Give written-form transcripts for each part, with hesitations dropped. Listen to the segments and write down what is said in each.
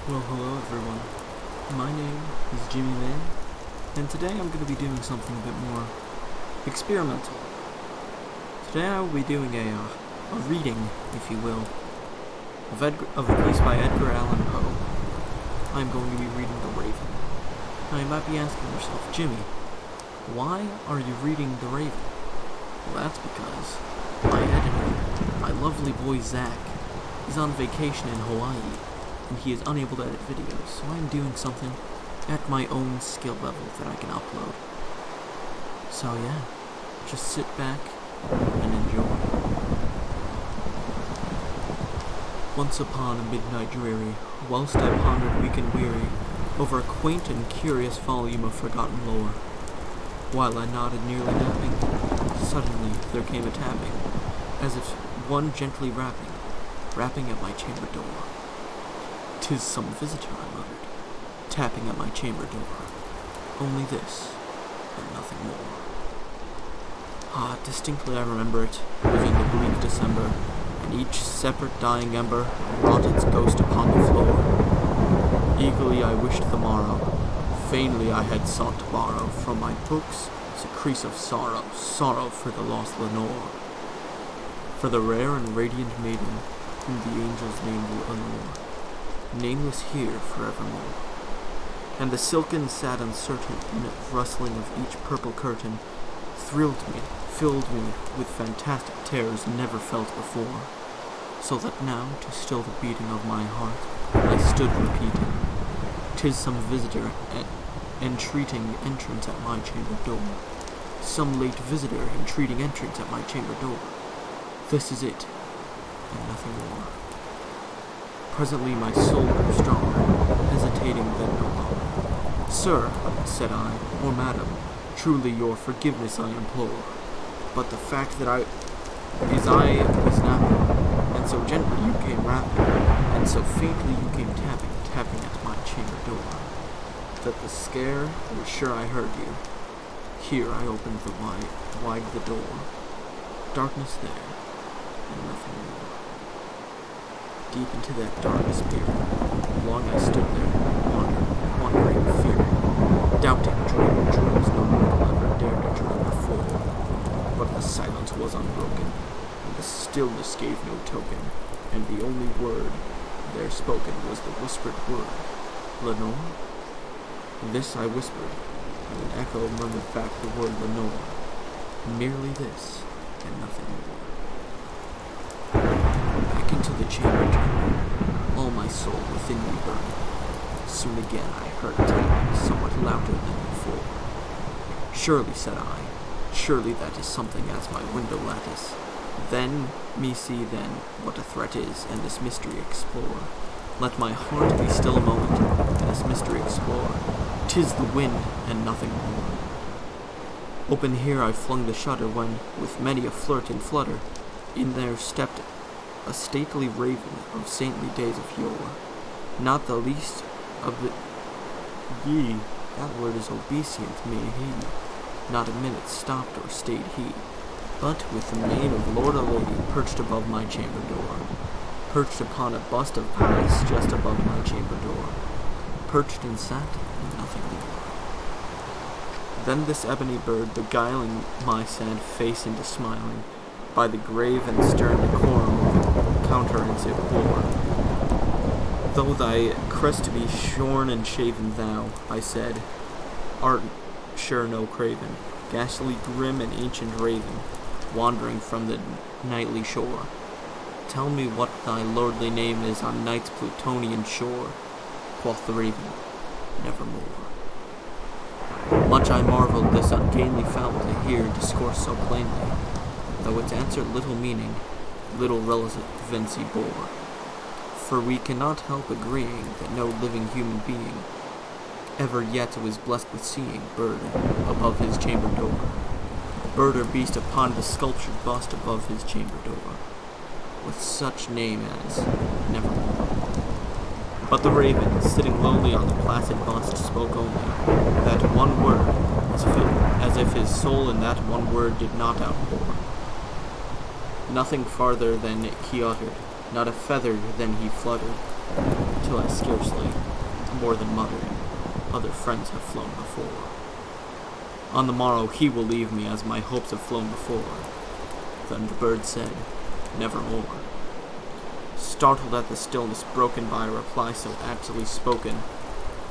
Well, hello everyone. My name is Jimmy May, and today I'm going to be doing something a bit more experimental. Today I will be doing a reading, if you will, of a piece by Edgar Allan Poe. I'm going to be reading The Raven. Now you might be asking yourself, Jimmy, why are you reading The Raven? Well, that's because my editor, my lovely boy Zach, is on vacation in Hawaii, and he is unable to edit videos, so I'm doing something at my own skill level that I can upload. So yeah, just sit back and enjoy. Once upon a midnight dreary, whilst I pondered weak and weary over a quaint and curious volume of forgotten lore, while I nodded nearly napping, suddenly there came a tapping, as if one gently rapping at my chamber door. "'Tis some visitor," I muttered, tapping at my chamber door. Only this, and nothing more. Ah, distinctly I remember it. It was in the bleak December, and each separate dying ember wrought its ghost upon the floor. Eagerly I wished the morrow. Vainly I had sought to borrow from my books secrets of sorrow, sorrow for the lost Lenore, for the rare and radiant maiden whom the angels named Lenore, nameless here forevermore. And the silken, sad, uncertain rustling of each purple curtain thrilled me, filled me with fantastic terrors never felt before, so that now, to still the beating of my heart, I stood repeating, "'Tis some visitor entreating entrance at my chamber door. Some late visitor entreating entrance at my chamber door. This is it, and nothing more." Presently my soul grew stronger, hesitating then no longer. "Sir," said I, "or madam, truly your forgiveness I implore. But the fact that I was napping, and so gently you came rapping, and so faintly you came tapping at my chamber door, that the scare was sure I heard you. Here I opened wide the door. Darkness there, and nothing more." Deep into that darkness peering, long I stood there, wondering, fearing, doubting dreams no mortal ever dared to dream before. But the silence was unbroken, and the stillness gave no token, and the only word there spoken was the whispered word, "Lenore?" This I whispered, and an echo murmured back the word Lenore. Merely this, and nothing more. Back into the chamber turned, all my soul within me burned. Soon again I heard a tapping, somewhat louder than before. "Surely," said I, "surely that is something as my window lattice. Then, me see then, what a threat is, and this mystery explore. Let my heart be still a moment, and this mystery explore. 'Tis the wind, and nothing more." Open here I flung the shutter, when, with many a flirt and flutter, in there stepped a stately raven of saintly days of yore. Not the least of the that word is obedient, may he. Not a minute stopped or stayed he, but with the mane of lord or lady perched above my chamber door, perched upon a bust of Paris just above my chamber door, perched and sat, and nothing more. Then this ebony bird, beguiling my sad face into smiling, by the grave and stern decorum of the countenance it bore. "Though thy crest be shorn and shaven, thou," I said, "art sure no craven, ghastly grim and ancient raven, wandering from the nightly shore. Tell me what thy lordly name is on night's Plutonian shore." Quoth the raven, "Nevermore." Much I marveled this ungainly fowl to hear discourse so plainly, though its answer little meaning, little relevancy bore. For we cannot help agreeing that no living human being ever yet was blessed with seeing bird above his chamber door, bird or beast upon the sculptured bust above his chamber door, with such name as Nevermore. But the raven, sitting lowly on the placid bust, spoke only that one word, as if his soul in that one word did not outpour. Nothing farther than he uttered, not a feather than he fluttered. till I scarcely, more than muttered, other friends have flown before. On the morrow he will leave me as my hopes have flown before. Then the bird said, nevermore. Startled at the stillness broken by a reply so aptly spoken,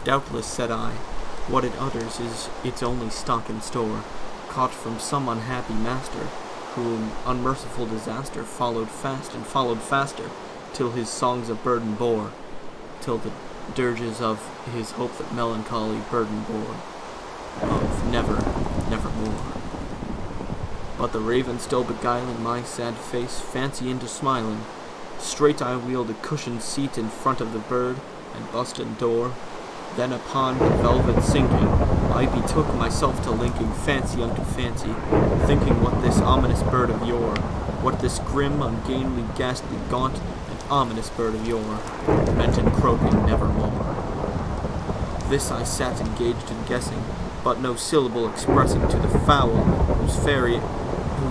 doubtless, said I, what it utters is its only stock and store, caught from some unhappy master, whom unmerciful disaster followed fast and followed faster, till his songs a burden bore, till the dirges of his hope that melancholy burden bore, of never, nevermore. But the raven still beguiling my sad face, fancy into smiling, straight I wheeled a cushioned seat in front of the bird, and busted door. Then upon the velvet sinking, I betook myself to linking fancy unto fancy, thinking what this ominous bird of yore, what this grim, ungainly, ghastly, gaunt, and ominous bird of yore, meant in croaking nevermore. This I sat engaged in guessing, but no syllable expressing to the fowl, whose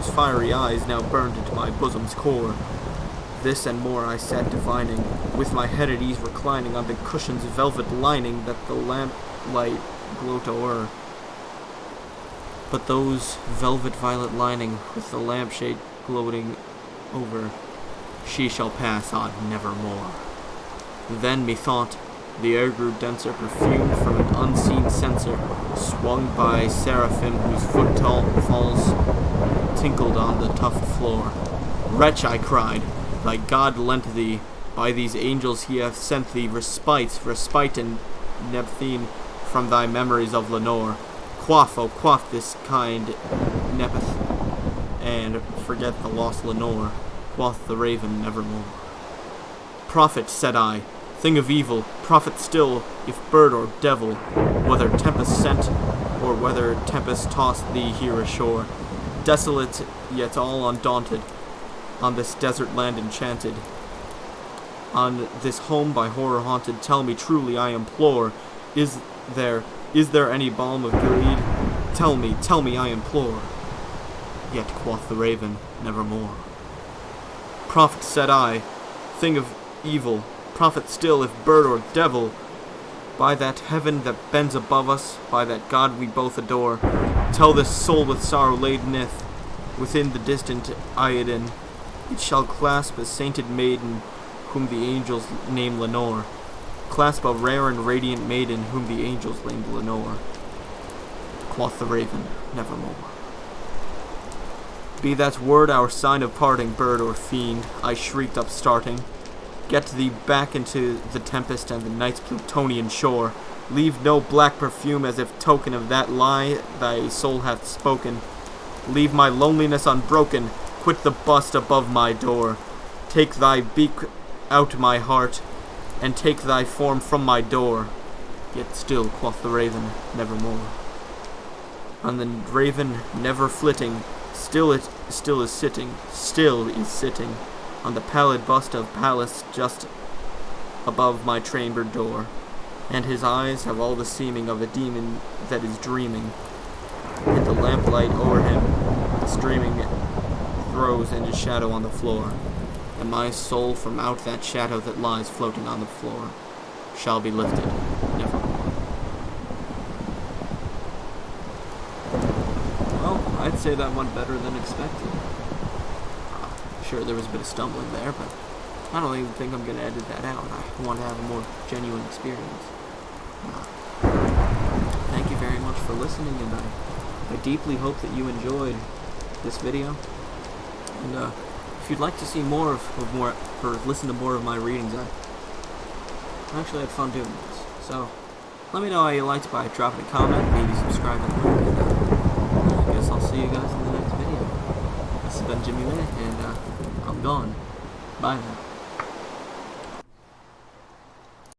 fiery eyes now burned into my bosom's core. This and more I sat divining, with my head at ease reclining on the cushion's velvet lining that the lamplight gloat o'er. But those velvet violet lining, with the lampshade gloating over, she shall pass on nevermore. Then methought the air grew denser, perfumed from an unseen censer, swung by seraphim whose foot-tall falls tinkled on the tough floor. Wretch, I cried, thy God lent thee, by these angels he hath sent thee respite and nepthine from thy memories of Lenore. Quaff, oh quaff this kind nepeth, and forget the lost Lenore, quoth the raven nevermore. Prophet, said I, thing of evil, prophet still, if bird or devil, whether tempest sent, or whether tempest tossed thee here ashore, desolate yet all undaunted, on this desert land enchanted, on this home by horror haunted, tell me truly, I implore, is there any balm of Gilead? Tell me, I implore. Yet quoth the raven, nevermore. Prophet, said I, thing of evil, prophet still, if bird or devil, by that heaven that bends above us, by that God we both adore, tell this soul with sorrow ladeneth, within the distant Iadon, it shall clasp a sainted maiden, whom the angels name Lenore, clasp a rare and radiant maiden, whom the angels named Lenore. Quoth the raven, nevermore. Be that word our sign of parting, bird or fiend, I shrieked upstarting. Get thee back into the tempest and the night's Plutonian shore. Leave no black perfume as if token of that lie thy soul hath spoken. Leave my loneliness unbroken, quit the bust above my door. Take thy beak out my heart, and take thy form from my door. Yet still, quoth the raven, nevermore. On the raven never flitting, still is sitting, on the pallid bust of Pallas just above my chamber door, and his eyes have all the seeming of a demon that is dreaming, and the lamplight o'er him, streaming, throws in his shadow on the floor, and my soul from out that shadow that lies floating on the floor shall be lifted nevermore. Well, I'd say that went better than expected. Sure, there was a bit of stumbling there, but I don't even think I'm going to edit that out. I want to have a more genuine experience. Thank you very much for listening, and I deeply hope that you enjoyed this video. And if you'd like to see more or listen to more of my readings, I actually had fun doing this. So let me know how you liked by dropping a comment, maybe subscribing, and I guess I'll see you guys in the next video. This has been Jimmy May, and I'm gone. Bye now.